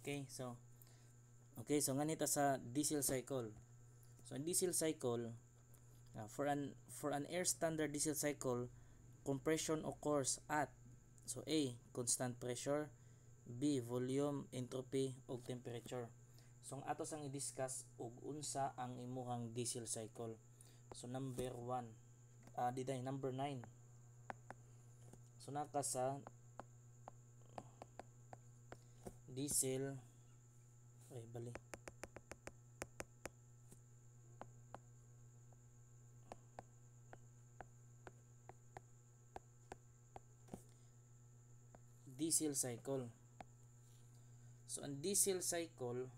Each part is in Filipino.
Okay, so nganito sa diesel cycle. So ang diesel cycle, for an air standard diesel cycle, compression occurs at A, constant pressure, B, volume, entropy ug temperature. So ang ato sang i-discuss og unsa ang imuhang diesel cycle. So number 1, number 9. So naka sa diesel diesel cycle. So ang diesel cycle,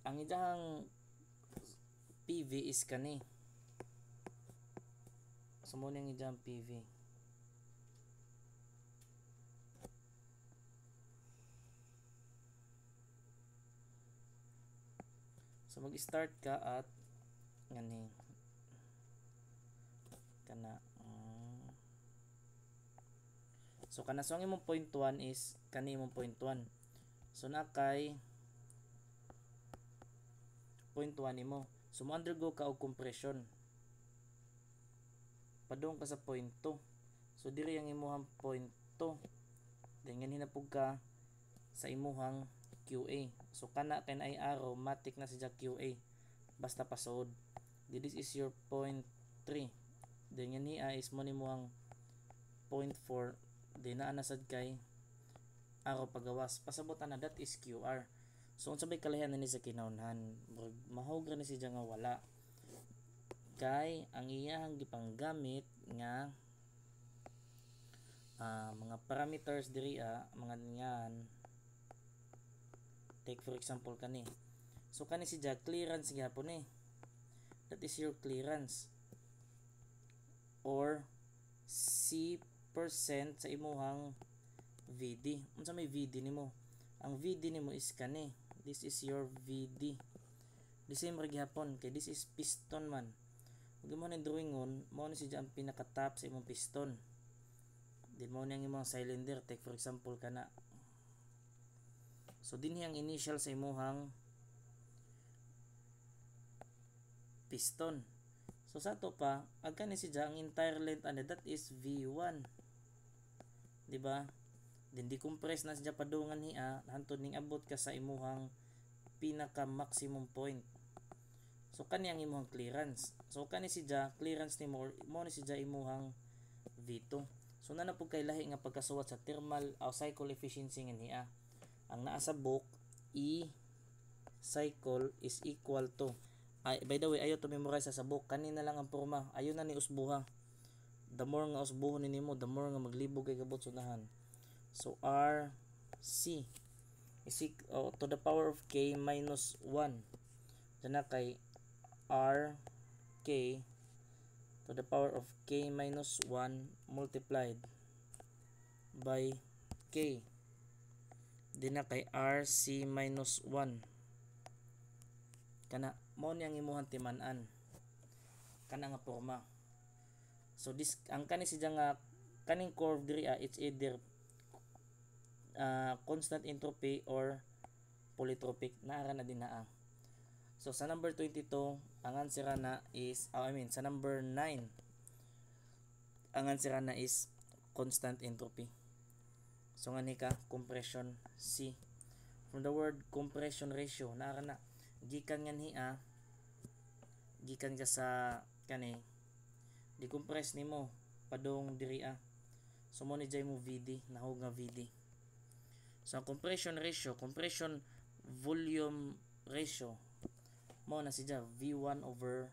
ang idang PV is kani. So mo nang idang PV. So mag-start ka at ngani kana so kana so ang imong point 1 is kani imong point 1. So nakay point 1 nimo. So mo undergo ka og compression. Padung ka sa point 2. So diri ang imong point 2. Then hinapog ka sa imuhang QA. So kana kay ay arrow matic na siya QA. Basta pasod. This is your point 3. Then yan niya is mo nimo ang point 4. Then naa na sad kay arrow pagawas. Pasabutan na that is QR. So unsa bay kalahian ni sa kinahanglan? Mahog ra ni siya nga wala. Kay ang iyang gipanggamit nga mga parameters diri mga nyan, take for example kani. So kani si clearance gyapon ni. That is your clearance or C% sa imuhang VD. Unsa may VD nimo? Ang VD nimo is kani. This is your VD. The same ra gyapon kay this is piston man. Ug mo ni drawingon, mo ni siya ang pinaka top sa imong piston. Then mo ni ang imong cylinder, take for example kana. So dinhi ang initial sa imuhang piston. So sa to pa, agka ni siya ang entire length and that is V1. Di ba? Then decompress na siya padungan niya hantod ning abot ka sa imuhang pinaka maximum point. So kani ang imuhang clearance. So kani siya clearance ni mo ni siya imuhang V2. So na po kay lahi nga pagkasuwat sa thermal o cycle efficiency nga niya. Ang naa sa book E cycle is equal to by the way, ayo to memorize sa book. Kanina lang ang porma. Ayo na ni usbuha. The more nga usbuhon nimo, the more nga maglibog kay kabot sunahan. So RC is to the power of K minus 1. Diyan na kay RK to the power of K minus 1 multiplied by K. Diyan na kay RC minus 1. Kana mao ni ang imuhang timan-an. Kana nga porma. So this ang kani siya nga kaning curve diri it's either constant entropy or polytropic naara na din naa. So sa number 22 ang answer na is sa number 9 ang answer na is constant entropy. So ngani ka compression C. From the word compression ratio naara na gikan nga niya gikan ka sa kani decompress nimo padung diri so mo ni jay mo VD nahog nga VD. So compression ratio, compression volume ratio mo na siya V1 over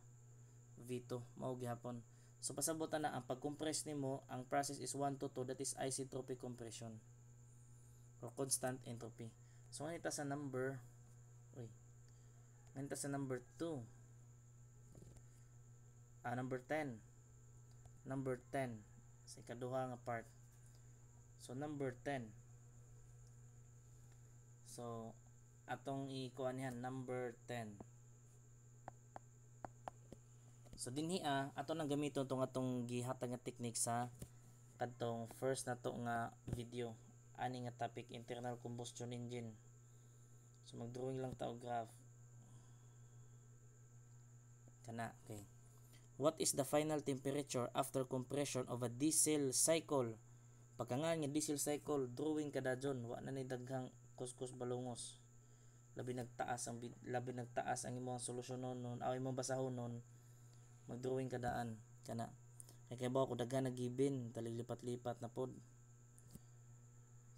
V2 mao gihapon. So pasabutan na ang pag-compress nimo ang process is 1 to 2 that is isentropic compression or constant entropy. So nganita sa number nganita sa number 2 number 10 sa ikaduha nga part. So number 10, so atong ikuan niyan number 10. So dinhi ato nang gamiton tong atong gihatag nga technique sa kadtong first nato nga video. ani nga topic internal combustion engine. So mag-drawing lang ta og graph kana. Okay, what is the final temperature after compression of a diesel cycle? Pagkangan nga diesel cycle, drawing kada dyon, wa na ni daghang kuskus balungos. Labi nagtaas ang imong solusyonon nun, aw imong basahon nun, mag-drawing kadaan kana. Kay ba ko daghan na given, taliglipat-lipat na pod.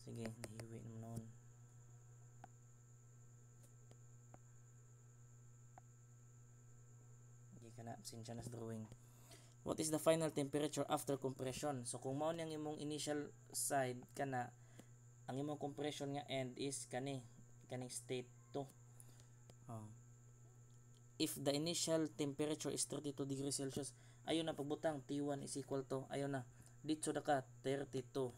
Sige, nahiwi naman noon. Hindi ka na, sinsya na sa drawing. What is the final temperature after compression? So kung mao niyang imong initial side kana, ang imong compression nga end is kaning state 2. If the initial temperature is 32 degrees Celsius, ayon na pagbutang T1 is equal to, ayon na dito na ka 32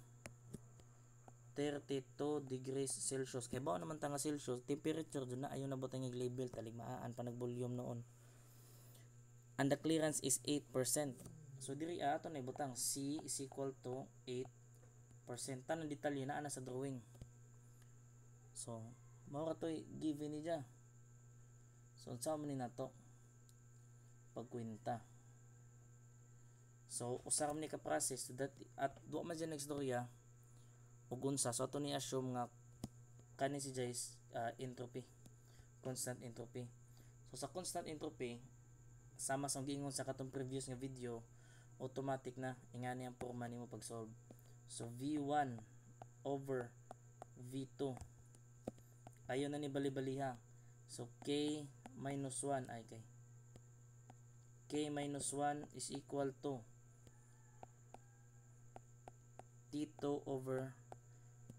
degrees Celsius. Kay bao naman tanga Celsius, temperature dun na ayon na butang yung label, taligmaan pa nag-volume noon. And the clearance is 8%. So diri ato na ibutang C is equal to 8%. Tanong detalye na ana sa drawing. So mao ra toy given ni dia. So unsa man ni nato pagkwenta. So usa ra man ni ka process that at duwa man dyan nagstorya ug unsa. So ato ni assume nga kani si is entropy, constant entropy. So sa constant entropy, sama sa giingon sa katong previous nga video, automatic na ingani ang forma nimo pag solve. So V1 over V2 ayon na ni bali-baliha. So K minus 1 ay K minus 1 is equal to T2 over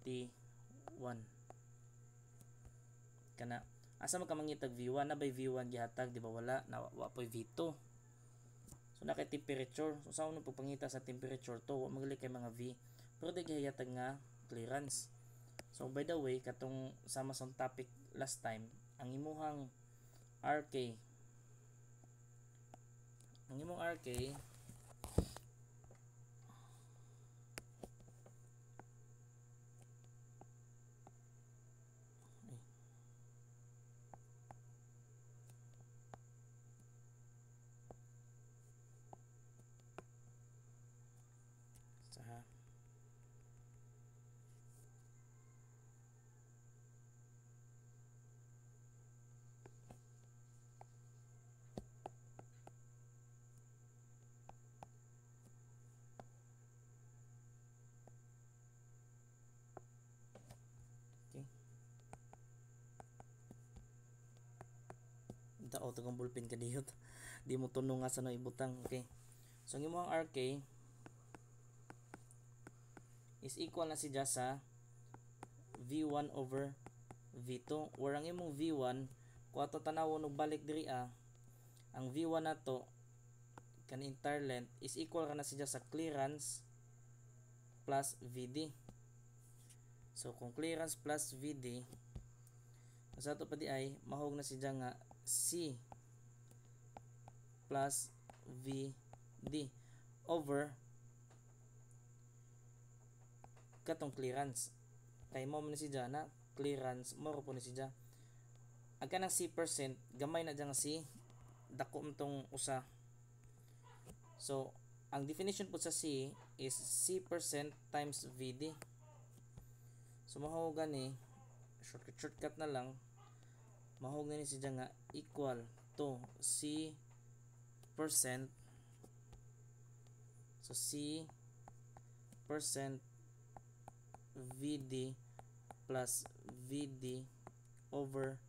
T1 kana. Asa man ka mangitag V1 na by V1 gihatag, di ba? Wala na wa poy V2. So na kay temperature, so sa unang pagpangita sa temperature to wa magali kay mga V, pero di gihatag nga clearance. So by the way, katong sama sa topic last time, ang imong RK o tagang ballpen ka diyot di mo tunong nga sa no ibutang. Okay, so ang imong RK is equal na siya sa V1 over V2, or ang imong V1 kung ato tanawon og balik diri ang V1 nato kan entire length is equal na siya sa clearance plus VD. So kung clearance plus VD, sa ato pa di ay mahog na siya nga C plus VD over katong clearance. Kay mo man siya na clearance, mo po ni siya. Agka ng C%, gamay na dyan nga C, dako mtong usa. So ang definition po sa C is C% times VD. So mahog gani, shortcut na lang, mahog na ni siya nga equal to C%. So C% VD plus VD over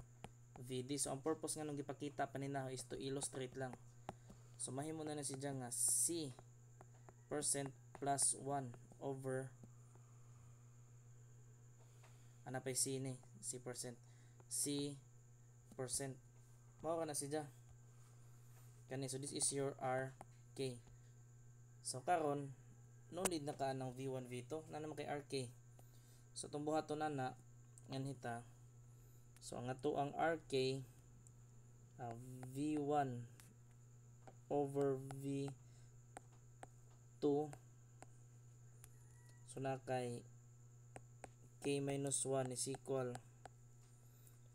VD. So ang purpose nga nung gipakita panina is to illustrate lang. So mahimo na siya nga C% plus 1 over ana pa C ni C%. Mao ka na siya kani. So this is your RK. So karon no need na ka ng V1 V2 na naman kay RK. So itong buhaton na yan hita. So ang ato ang RK V1 over V2, so na kay K minus 1 is equal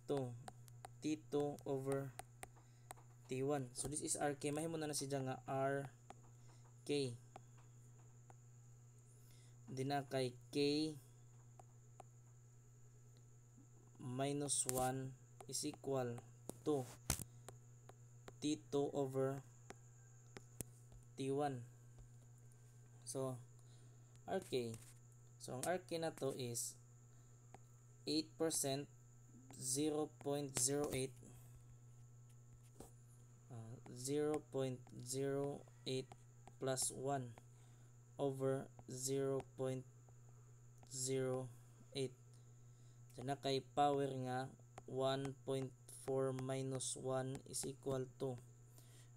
to T2 over T1. So this is RK. Mahimo na siya nga RK. Dina kay K minus 1 is equal to T2 over T1. So RK. So ang RK na to is 8%, 0.08 plus 1 over 0.08. So na kay power nga 1.4 minus 1 is equal to,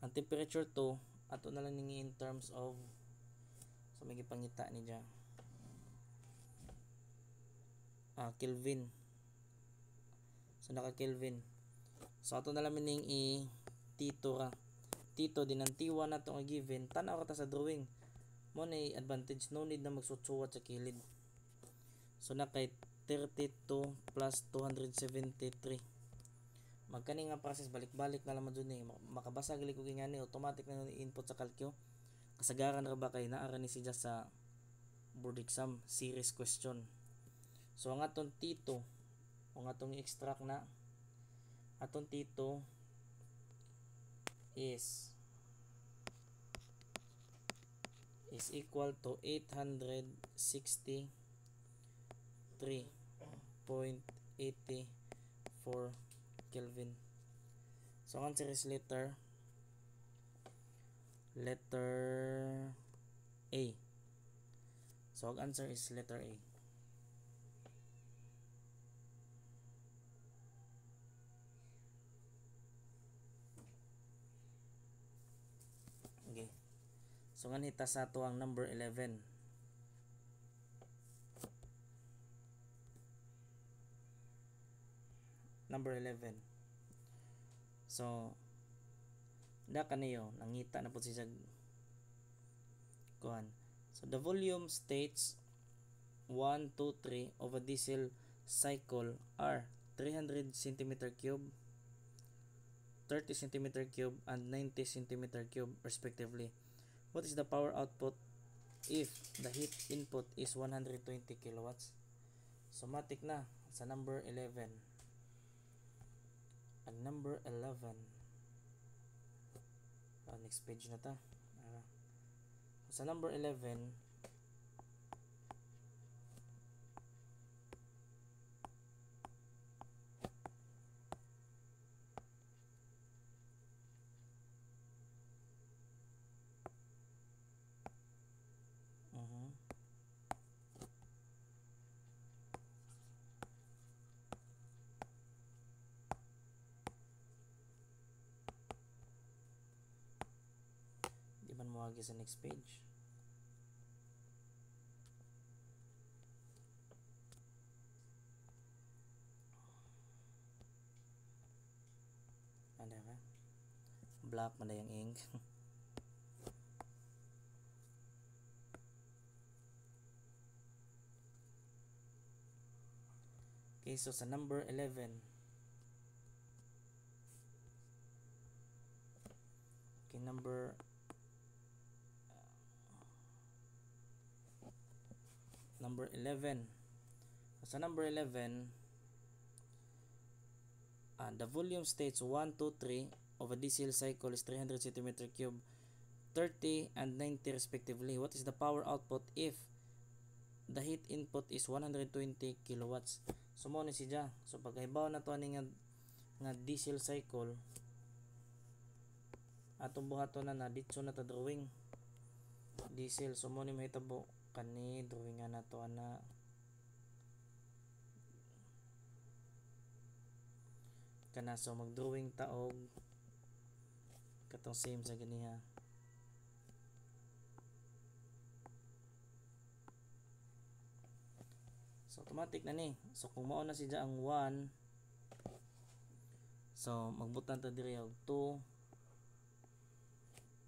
ang temperature to ato na lang ningi in terms of, so may gipangita ni dya Kelvin. So naka Kelvin. So ato na lang ning i T2 ra. T2 din ang T1 na to nga given. Tanaw ka ta sa drawing. Mo na advantage, no need na magsutsuwat sa kilid. So na kay 32 plus 273. Magkani nga process balik-balik na lang dun eh. Makabasa gali ko gingani automatic na input sa calcio. Kasagaran ra ba kay naara ni siya sa board exam series question. So ang atong T2 o ang atong i-extract na atong T2 is equal to 863.84 Kelvin. So answer is letter A. So ang answer is letter A. Okay. So nga hita sa ato ang number 11. Number 11. So da kaniyo nangita na pud siya kuan. So the volume states 1, 2, 3 of a diesel cycle are 300 cm cube, 30 cm cube, and 90 cm cube respectively. What is the power output if the heat input is 120 kilowatts? So matik na sa number 11. Ang number 11. Next page na ta. Sa number 11, di man mo sa next page. Ada ka? Black man na yung ink. Okay, so sa number 11. Okay, number number 11. Sa number 11, the volume states 1, 2, 3 of a diesel cycle is 300 cm cube, 30 and 90 respectively. What is the power output if the heat input is 120 kilowatts? So mo ni siya. So pagkaibaw na to ani nga diesel cycle, atong buhaton na ditso na ta drawing diesel. So mo ni mahitabo kani drawing na to ana. Kana so mag-drawing ta og katong same sa ganiha. So automatic na ni. So kung mao na siya ang 1, so magbutang ta diri og 2,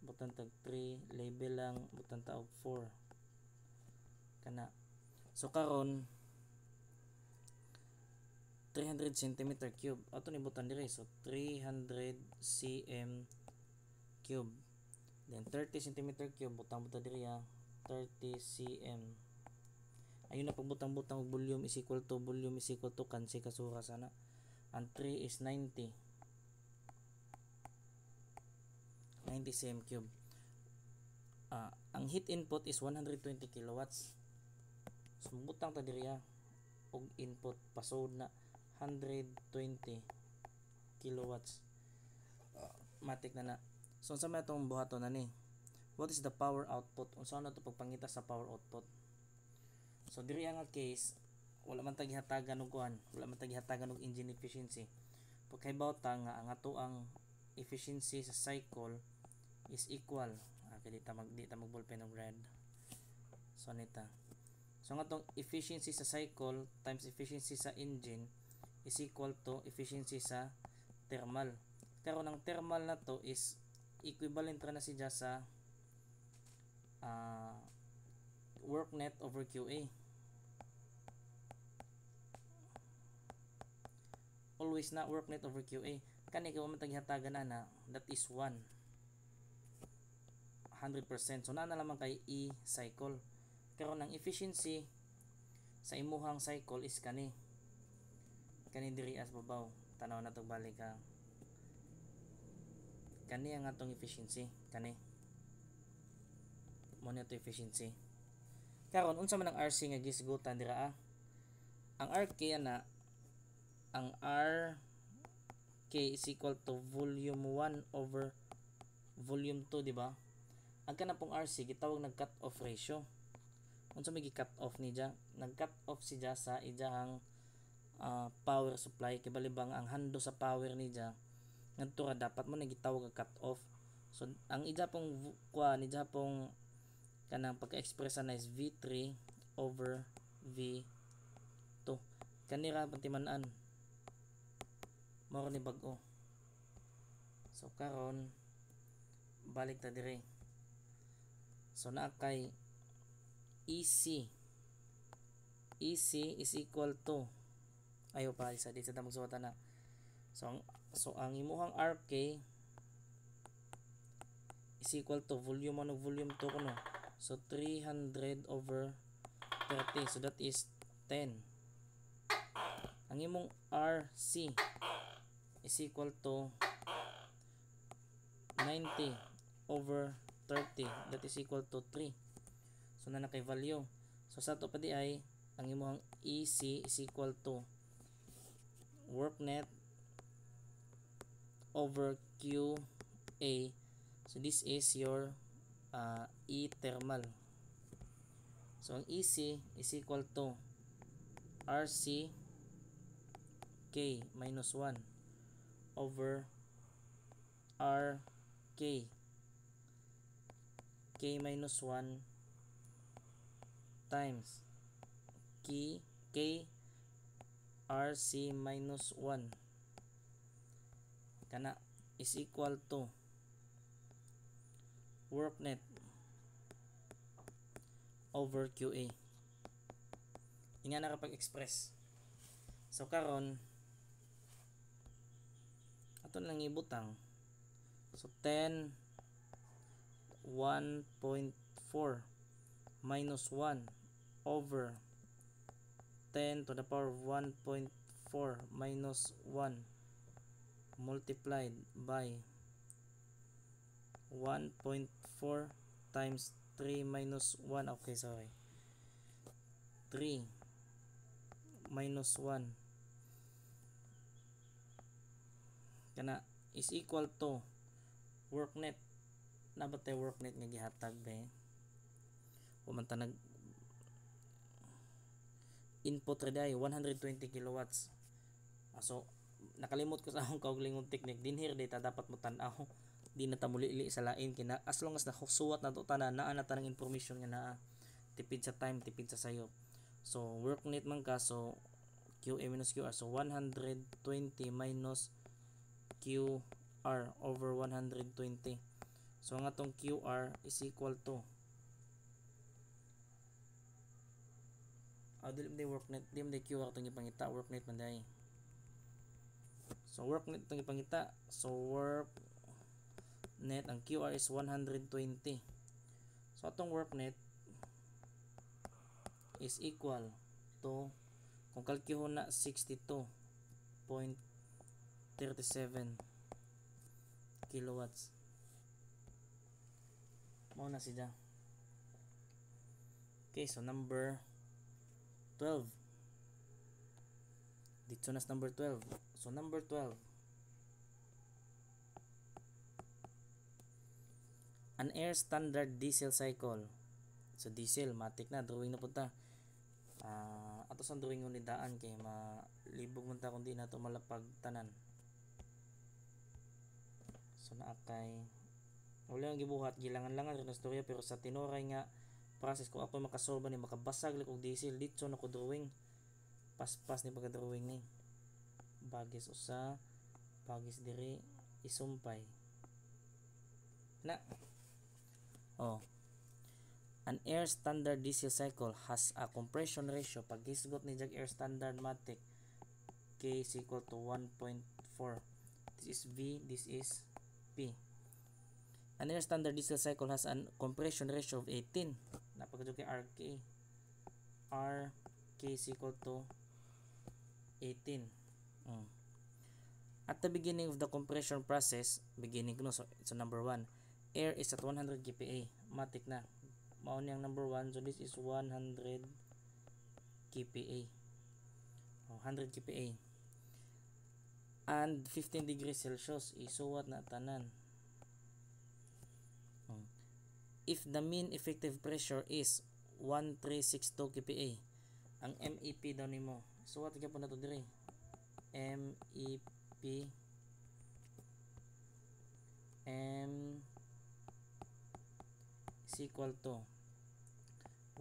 butang tag 3, label lang, butang ta og 4. Kana. So karon 300 cm cube. Ato ni butan dire. So 300 cm cube. Then 30 cm cube butang-butang dire 30 cm. Ayun na pagbutang-butang og volume is equal to kansi kasura sana. Ang 3 is 90 cm cube. Ang heat input is 120 kilowatts. So butang ta diriya og input pasod na 120 kilowatts. Matik na. So unsa may atong buhaton na ni? What is the power output? Unsa na to pagpangita sa power output? So diri nga case wala man tag gihatagan og kuan, wala man tag gihatagan og engine efficiency. Pagkaibaw ta nga ang ato ang efficiency sa cycle is equal. Kaya di ta mag-ballpen og red. So nita. So ang atong efficiency sa cycle times efficiency sa engine is equal to efficiency sa thermal. Karon ang thermal na to is equivalent ra na siya sa work net over QA. Always na work net over QA. Kani kay man taghatagan na that is 100%. So na naman kay E cycle. Karon ang efficiency sa imuhang cycle is kani diri as babaw. Tanaw na to balik ka. Kani ang atong efficiency, kani mo na to efficiency. Karon unsa man ang RC nga gisgutan dira Ang RK ang RK is equal to volume 1 over volume 2, di ba? Ang kana pong RC gitawag nag cut off ratio. Unsa may gi-cut off niya? Nag-cut off siya sa ijahang power supply kay balibang ang hando sa power niya ngadto ra dapat mo nagitawag nga cut off. So ang ija pong ija pong kanang pagka-expressa na is V3 over V2. Kanira pantiman-an mao ni bag-o. So karon balik ta dire. So naa kay EC is equal to ayo pa isa dito ta magsuwata na. So ang imuhang RK is equal to volume 1 ug volume 2 kuno. So 300 over 30. So that is 10. Ang imong RC is equal to 90 over 30. That is equal to 3. So na kay value. So sa to pa di ay ang imong EC is equal to work net over QA. So this is your E thermal. So ang EC is equal to RC K minus 1 over RK K minus 1 times K RC minus 1 kana is equal to work net over QA. Inga na kapag express. So karon ato lang ibutang. So 10 1.4 minus 1 over 10 to the power of 1.4 minus 1 multiplied by 1.4 times 3 minus 1. Okay, sorry. 3 minus 1 kana is equal to work net. Nabatay work net nga gihatag be. Kumanta nag input ra day 120 kilowatts. So nakalimot ko sa akong kaugalingong technique dinhir data dapat mo tan-aw. Di na ta muli sa lain kina as long as nakusuwat na to tanan naa na tanang information nga naa tipid sa time, tipid sa sayop. So work net man ka, so QA minus QR, so 120 minus QR over 120. So ang atong QR is equal to dili man work net, di man QR itong ipangita, work net man dahil So work net itong ipangita. So work net, ang QR is 120. So atong work net is equal to, kung kalkyuhon na, 62.37 kilowatts. Mao na siya. Okay, so number 12. Dito na number 12. So number 12. An air standard diesel cycle. So diesel, matik na, drawing na punta. Ato sa drawing yung nidaan kay malibog man ta kung di na ito malapag tanan. So naakay wala yung gibuhat, gilangan-langan rin na storya, pero sa tinuray nga process kung ako makasolve ni makabasag lang og diesel dito na ko drawing. Paspas ni pagka-drawing ni. Bagis usa, bagis diri isumpay. Na. Oh. An air standard diesel cycle has a compression ratio. Pag hisgot ni jag air standard matic, K is equal to 1.4. This is V, this is P. An air standard diesel cycle has a compression ratio of 18. Napagkajog kay RK. RK is equal to 18. At the beginning of the compression process, beginning no, so number 1, air is at 100 kPa. Matik na. Mao niyang number 1, so this is 100 kPa. 100 kPa. And 15 degrees Celsius. Isuwat na tanan. If the mean effective pressure is 1362 kPa, ang MEP daw nimo. Suwat gyapon na to dire. MEP M is equal to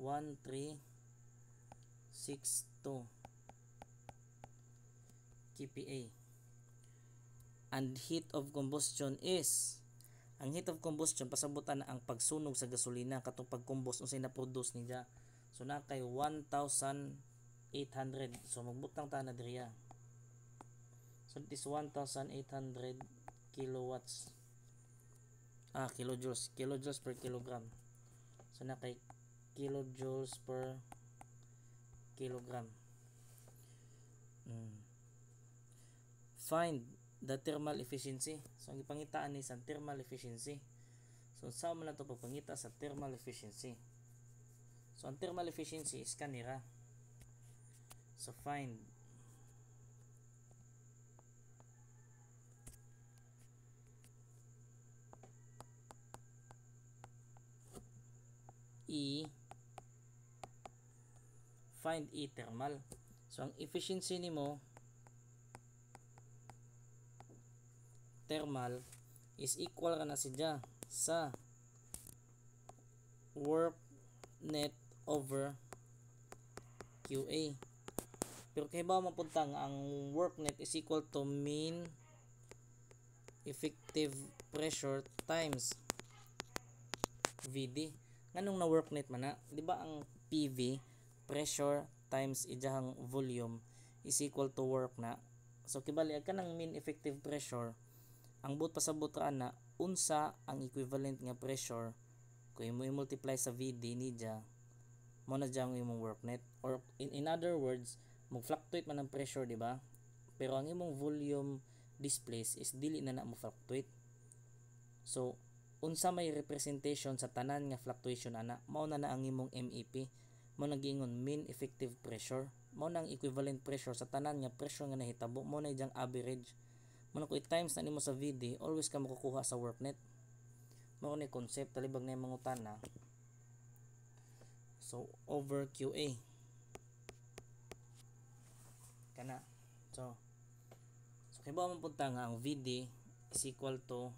1362 kPa. And heat of combustion is, ang heat of combustion pasabutan na ang pagsunog sa gasolina katong pagkumbos unsay na produce niya. So na kay 1800. So magbutang ta na diriya. So it is 1800 kilowatts. Kilojoules per kilogram. So na kay kilojoules per kilogram. Find the thermal efficiency. So ang ipangitaan ni sa thermal efficiency. So sa man nato pagpangita sa thermal efficiency. So ang thermal efficiency is kanira. So find E thermal. So ang efficiency nimo thermal is equal ka na siya sa work net over QA. Pero kay ba mapunta nga ang work net is equal to mean effective pressure times VD. Nganong na work net man na? Di ba ang PV, pressure times ijahang volume, is equal to work na. So kibali ka ng mean effective pressure, ang but pasabot ra na unsa ang equivalent nga pressure kung imo i-multiply sa VD niya mo na jang imong work net. Or in other words, mag-fluctuate man ang pressure, di ba? Pero ang imong volume displace is dili na mo fluctuate. So unsa may representation sa tanan nga fluctuation ana, mao na ang imong MEP. Mao nagingon mean effective pressure. Mao nang equivalent pressure sa tanan nga pressure nga nahitabo. Mao na ijang average. Muna ko i-times na nimo sa VD, always ka makukuha sa work net. Mao ni concept talibag na yung mga utana. So over QA kana. So kay ba man punta nga ang VD is equal to,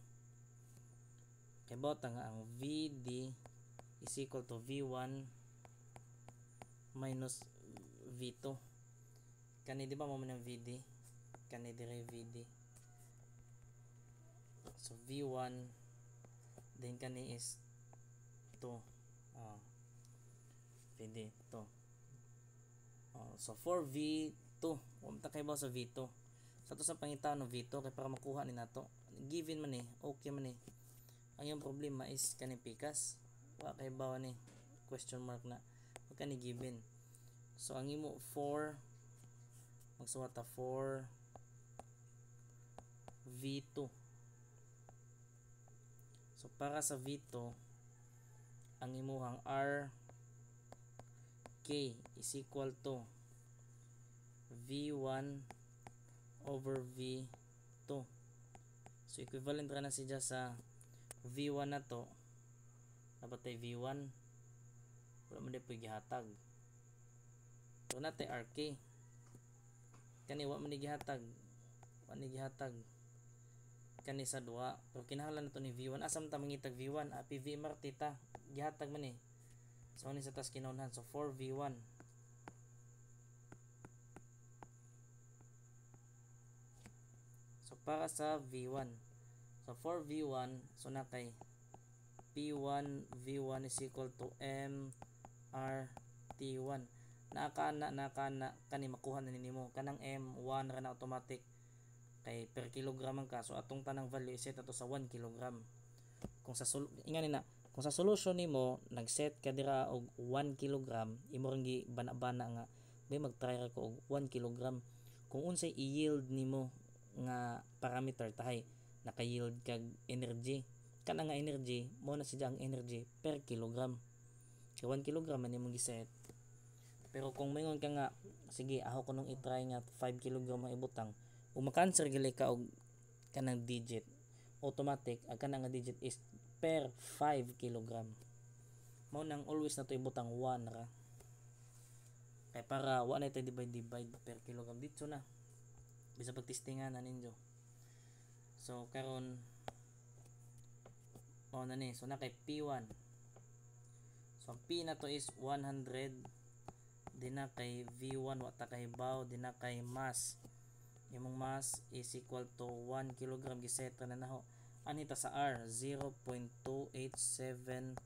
kay ba nga ang VD is equal to V1 minus V2. Kani di ba mo man ang VD? Kani dire VD. So V1 then kani is 2. VD 2. So for V2, umta kay ba sa V2? Sa to sa pangitaw no V2 kay para makuha ni nato. Given man okay man Ang yung problema is kaning pikas. Wa kay bawa question mark na. Wa kani given. So ang imo 4 magsuwat ta 4 V2. So para sa V2 ang imuhang R K is equal to V1 over V2. So equivalent ra na siya sa V1 na to. Dapat tay V1 wala man day gihatag. So natay RK kani wa man gihatag. Kani sa duha pero kinahanglan nato ni V1 asam ta mangitag V1 PV martita gihatag man so ni sa tas kinahanglan so 4V1 so para sa V1 so 4V1 so na kay P1 V1 is equal to MRT1 nakana kani makuha na nimo kanang M1 ra na automatic kay per kilogram ka so atong tanang value set ato sa 1 kilogram kung sa ingani na kung sa solution nimo nag-set ka dira og 1 kilogram imo ring gibana-bana nga may mag-try ra ko og 1 kilogram kung unsay i-yield nimo nga parameter tahay naka-yield kag energy kana nga energy mo na siya ang energy per kilogram kay 1 kilogram man imong gi-set pero kung mayngon ka nga sige ako ko nung i-try nga 5 kilogram ang ibutang o makanswer gali ka og kanang digit automatic ang kanang nga digit is per 5 kilogram mao nang always na to ibutang 1 ra kay para wa na ito divide per kilogram dito na bisa pagtestingan na ninyo so karon na so na kay P1 so ang P na to is 100 din na kay V1 wa ta kahibaw din na kay mass imong mass is equal to 1 kilogram giset na naho anita sa R 0.287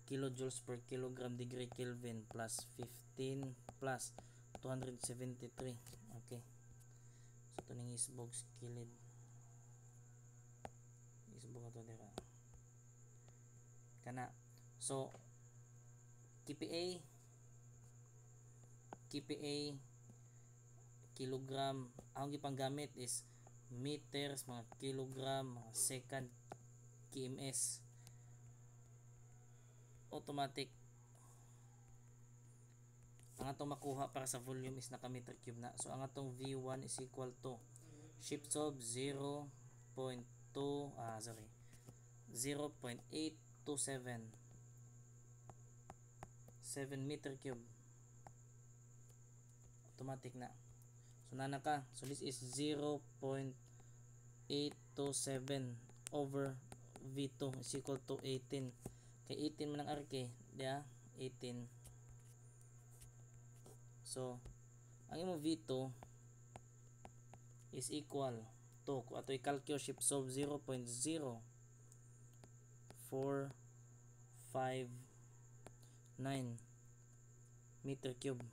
kilojoules per kilogram degree Kelvin plus 15 plus 273 okay so ito ning isbog skilid isbog ato dira kana so KPA kilogram ang gipanggamit is meters mga kilogram mga second kms automatic ang atong makuha para sa volume is naka meter cube na so ang atong V1 is equal to shift of 0.827 7 meter cube automatic na so nanaka so this is 0.827 over V2 is equal to 18 kay 18 man ang RK dia 18 so ang imong V2 is equal to kung ato i-calculate shift of 0.0459 meter cube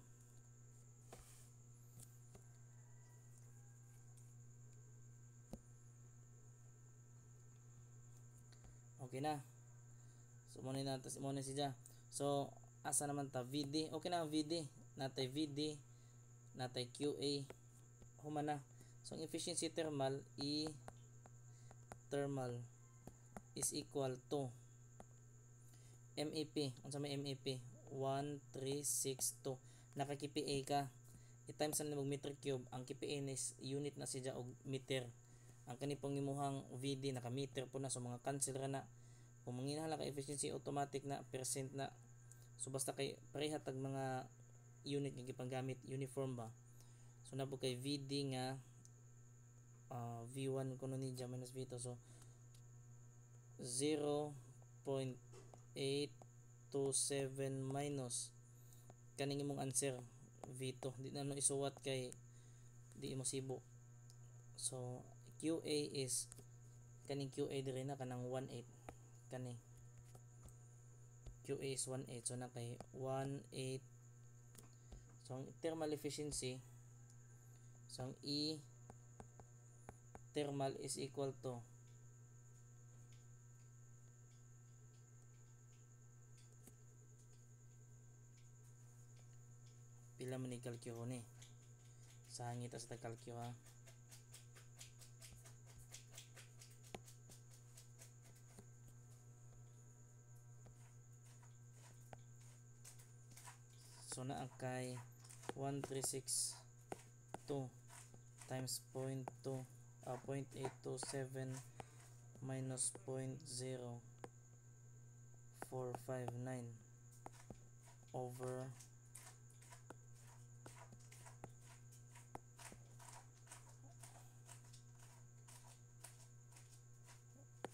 okay na so muna siya so asa naman ta VD okay na ang VD natay VD natay QA humana so ang efficiency thermal thermal is equal to MAP unsa may MAP 1362 naka KPA ka i-times na nimog meter cube ang KPA is unit na siya og meter ang kanipong imuhang VD naka meter po na so mga cancel ra na kung manginahala ka efficiency automatic na percent na so basta kay pareha tag mga unit nga gipanggamit uniform ba so nabo kay VD nga V1 kuno ni minus V2 so 0.827 minus kaning imong answer V2 di na no isuwat kay di mo sibo so QA is kaning QA dire na kanang 18 kani QA is 18 so na kay 18 so ang thermal efficiency so ang thermal is equal to pila man i-calcule ni. Sa hangit sa calcule ha. So naa kay 1362 times 0.827 minus 0.0459 over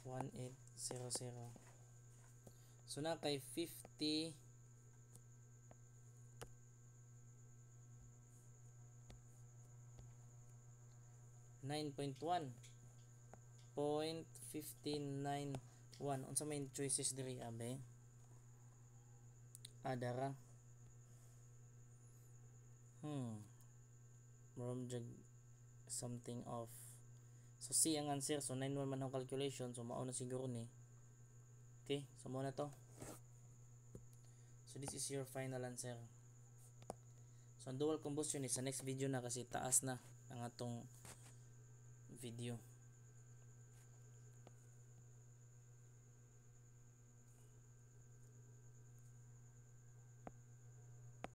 1800. So na kay 9.1.1591 unsa may choices diri abe adara from jag something off. So C ang answer. So 9.1 man ang calculation. So mao na siguro ni. Okay, so muna to. So this is your final answer. So ang dual combustion is sa next video na kasi taas na ang atong video.